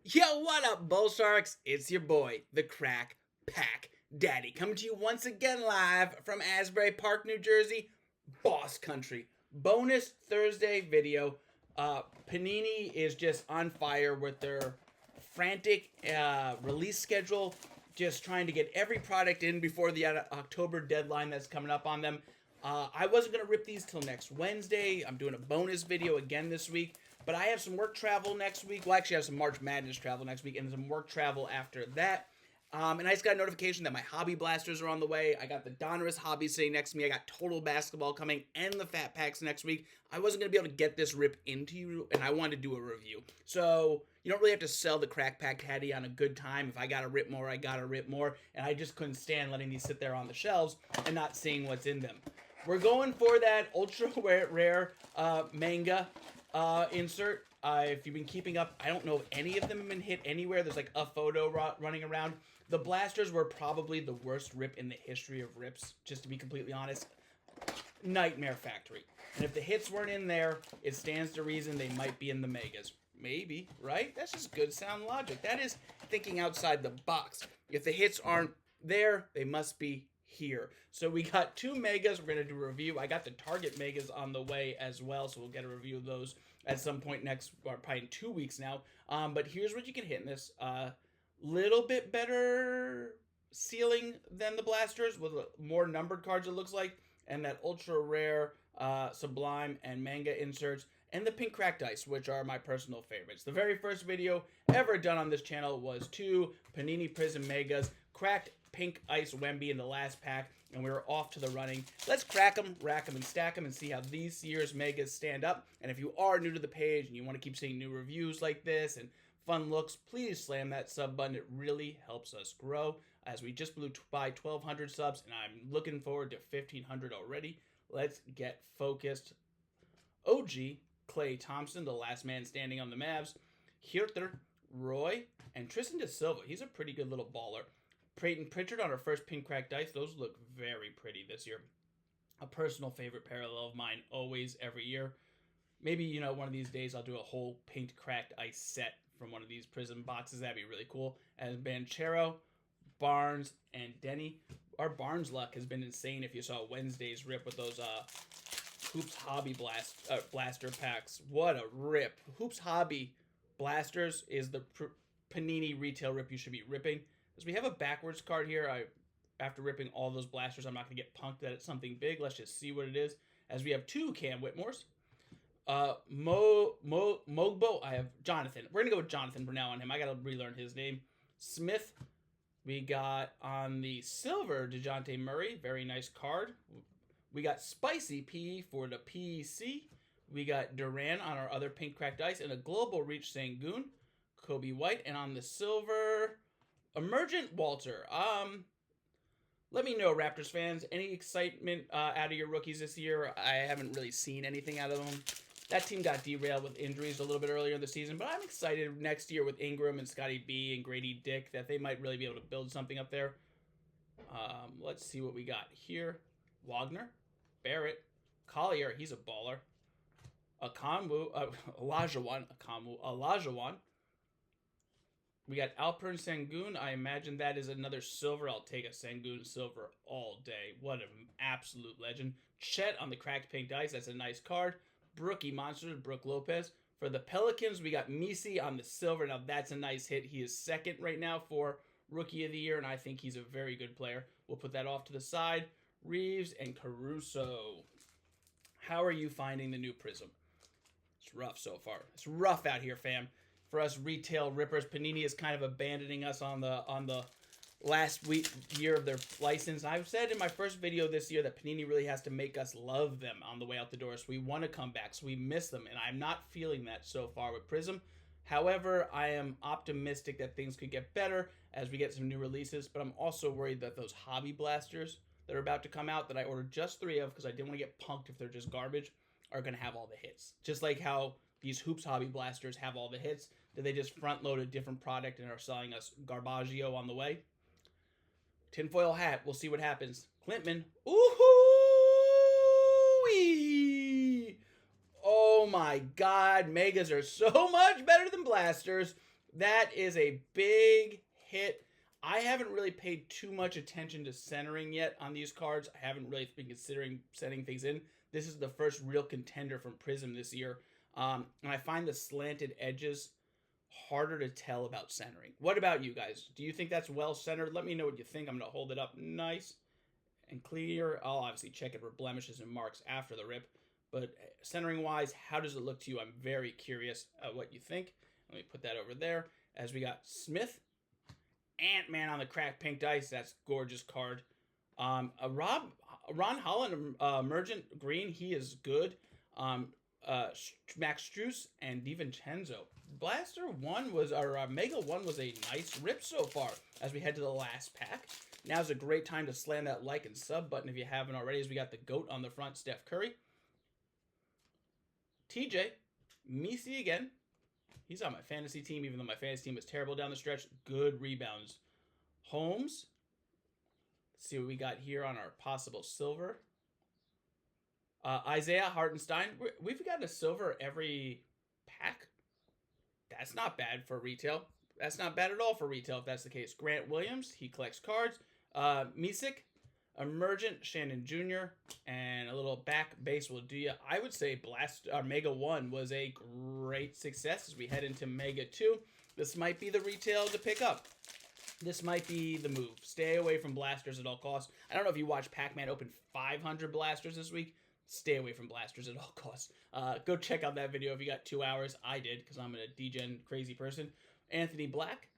Yo, what up, Bull Sharks? It's your boy, the Crack Pack Daddy, coming to you once again live from Asbury Park, New Jersey, Boss Country. Bonus Thursday video. Panini is just on fire with their frantic release schedule, just trying to get every product in before the October deadline that's coming up on them. I wasn't going to rip these till next Wednesday. I'm doing a bonus video again this week. But I have some work travel next week. Well, actually, I have some March Madness travel next week and some work travel after that. And I just got a notification that my hobby blasters are on the way. I got the Donruss hobby sitting next to me. I got Total Basketball coming and the Fat Packs next week. I wasn't going to be able to get this rip into you, and I wanted to do a review. So you don't really have to sell the Crack Pack Caddy on a good time. If I got to rip more, I got to rip more. And I just couldn't stand letting these sit there on the shelves and not seeing what's in them. We're going for that ultra rare manga insert. If you've been keeping up, I don't know if any of them have been hit anywhere. There's like a photo running around. The blasters were probably the worst rip in the history of rips, just to be completely honest. Nightmare Factory. And if the hits weren't in there, it stands to reason they might be in the megas. Maybe, right? That's just good sound logic. That is thinking outside the box. If the hits aren't there, they must be here. So we got two megas. We're going to do a review. I got the Target megas on the way as well, so we'll get a review of those at some point next, or probably in 2 weeks now. But here's what you can hit in this. Little bit better sealing than the blasters with more numbered cards, it looks like, and that ultra rare sublime and manga inserts, and the pink cracked ice, which are my personal favorites. The very first video ever done on this channel was two Panini Prizm megas, cracked pink ice Wemby in the last pack, and we were off to the running. Let's crack them, rack them, and stack them and see how these year's megas stand up. And if you are new to the page and you want to keep seeing new reviews like this and fun looks, please slam that sub button. It really helps us grow, as we just blew by 1,200 subs, and I'm looking forward to 1,500 already. Let's get focused. OG, Klay Thompson, the last man standing on the Mavs. Hirter, Roy, and Tristan da Silva. He's a pretty good little baller. Peyton Pritchard on our first pink cracked dice. Those look very pretty this year. A personal favorite parallel of mine, always, every year. Maybe, one of these days I'll do a whole pink cracked ice set from one of these Prizm boxes. That'd be really cool. As Banchero, Barnes, and Denny. Our Barnes luck has been insane if you saw Wednesday's rip with those Hoops Hobby blaster packs. What a rip. Hoops Hobby blasters is the Panini retail rip you should be ripping. As we have a backwards card here, after ripping all those blasters, I'm not going to get punked that it's something big. Let's just see what it is. As we have two Cam Whitmores. Mogbo, I have Jonathan. We're going to go with Jonathan for now on him. I got to relearn his name. Smith, we got on the silver DeJounte Murray. Very nice card. We got Spicy P for the PC. We got Duran on our other pink cracked ice. And a Global Reach Sangoon. Kobe White. And on the silver, Emergent Walter. Let me know, Raptors fans, any excitement out of your rookies this year? I haven't really seen anything out of them. That team got derailed with injuries a little bit earlier in the season, but I'm excited next year with Ingram and Scotty B and Grady Dick that they might really be able to build something up there. Let's see what we got here. Wagner, Barrett, Collier, he's a baller. Olajuwon. We got Alpern Sengun. I imagine that is another silver. I'll take a Sengun silver all day. What an absolute legend. Chet on the cracked pink dice. That's a nice card. Brookie Monsters, Brook Lopez. For the Pelicans, we got Misi on the silver. Now, that's a nice hit. He is second right now for Rookie of the Year, and I think he's a very good player. We'll put that off to the side. Reeves and Caruso. How are you finding the new Prizm? It's rough so far. It's rough out here, fam. For us retail rippers, Panini is kind of abandoning us on the last year of their license. I've said in my first video this year that Panini really has to make us love them on the way out the door. So we want to come back. So we miss them. And I'm not feeling that so far with Prizm. However, I am optimistic that things could get better as we get some new releases. But I'm also worried that those hobby blasters that are about to come out that I ordered just 3 of because I didn't want to get punked if they're just garbage are going to have all the hits. Just like how these Hoops Hobby blasters have all the hits. Did they just front load a different product and are selling us Garbaggio on the way? Tinfoil hat. We'll see what happens. Clintman. Ooh-hoo-wee! Oh my God. Megas are so much better than blasters. That is a big hit. I haven't really paid too much attention to centering yet on these cards. I haven't really been considering setting things in. This is the first real contender from Prizm this year. And I find the slanted edges harder to tell about centering. What about you guys? Do you think that's well centered? Let me know what you think. I'm going to hold it up nice and clear. I'll obviously check it for blemishes and marks after the rip. But centering wise, how does it look to you? I'm very curious what you think. Let me put that over there. As we got Smith, Ant-Man on the cracked pink dice. That's gorgeous card. Ron Holland, Emergent Green. He is good. Max Strus and DiVincenzo. Blaster 1 was, or Mega 1 was a nice rip so far as we head to the last pack. Now's a great time to slam that like and sub button if you haven't already, as we got the GOAT on the front, Steph Curry. TJ, Messi again. He's on my fantasy team, even though my fantasy team was terrible down the stretch. Good rebounds. Holmes. Let's see what we got here on our possible silver. Isaiah Hartenstein. We've gotten a silver every pack. That's not bad for retail. That's not bad at all for retail if that's the case. Grant Williams. He collects cards. Misik. Emergent, Shannon Jr., and a little back base will do you. I would say Mega 1 was a great success as we head into Mega 2. This might be the retail to pick up. This might be the move. Stay away from blasters at all costs. I don't know if you watched Pac-Man open 500 blasters this week. Stay away from blasters at all costs. Go check out that video if you got 2 hours. I did, because I'm a degen crazy person. Anthony Black.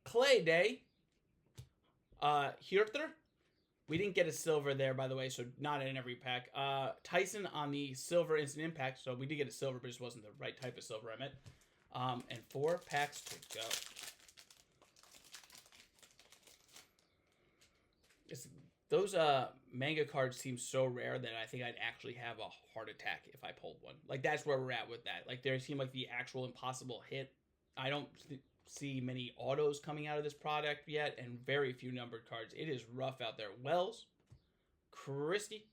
Clay Day. Hirter. We didn't get a silver there, by the way, so not in every pack. Tyson on the silver instant impact, so we did get a silver, but it just wasn't the right type of silver I meant. And 4 packs to go. Those manga cards seem so rare that I think I'd actually have a heart attack if I pulled one. Like, that's where we're at with that. Like, they seem like the actual impossible hit. I don't see many autos coming out of this product yet, and very few numbered cards. It is rough out there. Wells, Christie.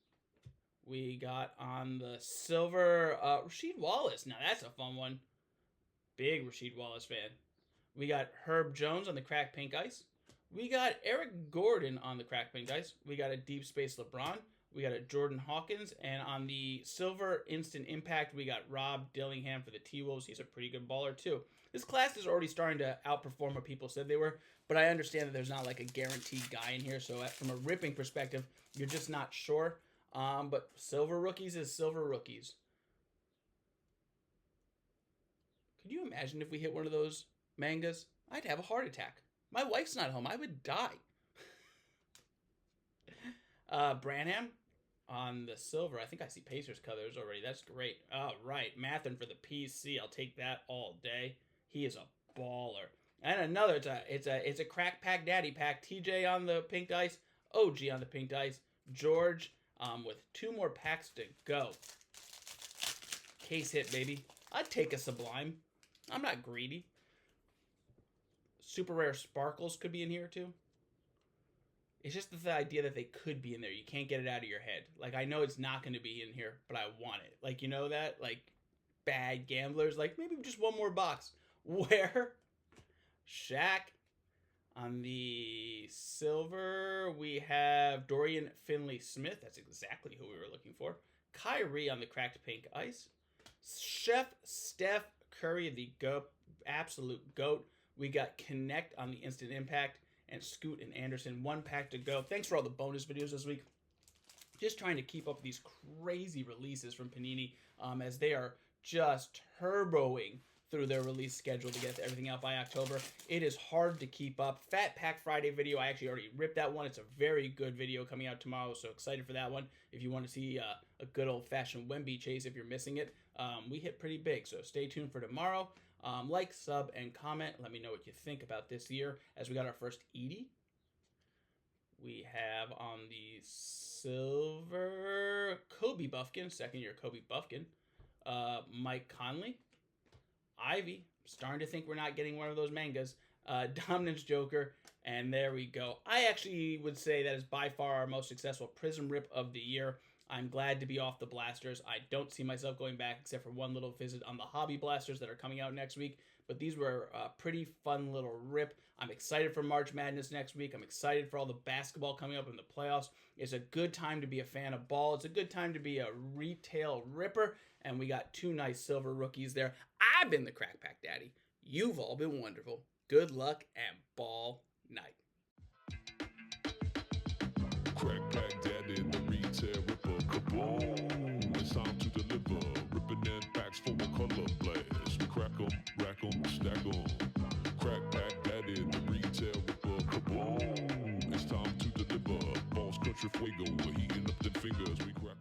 We got on the silver Rasheed Wallace. Now that's a fun one. Big Rasheed Wallace fan. We got Herb Jones on the cracked pink ice. We got Eric Gordon on the cracked pink ice. We got a Deep Space LeBron. We got a Jordan Hawkins. And on the silver instant impact, we got Rob Dillingham for the T-Wolves. He's a pretty good baller too. This class is already starting to outperform what people said they were, but I understand that there's not like a guaranteed guy in here, so from a ripping perspective, you're just not sure. But silver rookies is silver rookies. Could you imagine if we hit one of those mangas? I'd have a heart attack. My wife's not home. I would die. Branham on the silver. I think I see Pacers colors already. That's great. All right. Mathen for the PC. I'll take that all day. He is a baller. And another, it's a crack pack daddy pack. TJ on the pink dice, OG on the pink dice, George with 2 more packs to go. Case hit, baby. I'd take a Sublime. I'm not greedy. Super rare sparkles could be in here too. It's just the idea that they could be in there. You can't get it out of your head. Like, I know it's not going to be in here, but I want it. Like, you know that? Like, bad gamblers. Like, maybe just one more box. Where? Shaq. On the silver, we have Dorian Finley-Smith. That's exactly who we were looking for. Kyrie on the cracked pink ice. Steph Curry, the absolute GOAT. We got Knecht on the instant impact. And Scoot and Anderson. 1 pack to go. Thanks for all the bonus videos this week. Just trying to keep up with these crazy releases from Panini as they are just turboing through their release schedule to get everything out by October. It is hard to keep up. Fat Pack Friday video, I actually already ripped that one. It's a very good video coming out tomorrow, so excited for that one. If you want to see a good old-fashioned Wemby chase if you're missing it, we hit pretty big, so stay tuned for tomorrow. Like, sub, and comment. Let me know what you think about this year. As we got our first Edey. We have on the silver Kobe Buffkin, 2nd year Kobe Buffkin. Mike Conley. Ivy. Starting to think we're not getting one of those mangas. Dominance Joker. And there we go. I actually would say that is by far our most successful Prizm rip of the year. I'm glad to be off the blasters. I don't see myself going back except for one little visit on the hobby blasters that are coming out next week. but these were a pretty fun little rip. I'm excited for March Madness next week. I'm excited for all the basketball coming up in the playoffs. It's a good time to be a fan of ball. It's a good time to be a retail ripper, and we got 2 nice silver rookies there. I've been the Crack Pack Daddy. You've all been wonderful. Good luck and ball night. Crack Pack Daddy, the retail ripper, kaboom! It's time to deliver, ripping in packs for a color blast. We crack 'em, rack 'em, stack 'em. Crack Pack Daddy, the retail ripper, kaboom! It's time to deliver, boss country fuego, we're heating up them fingers, we crack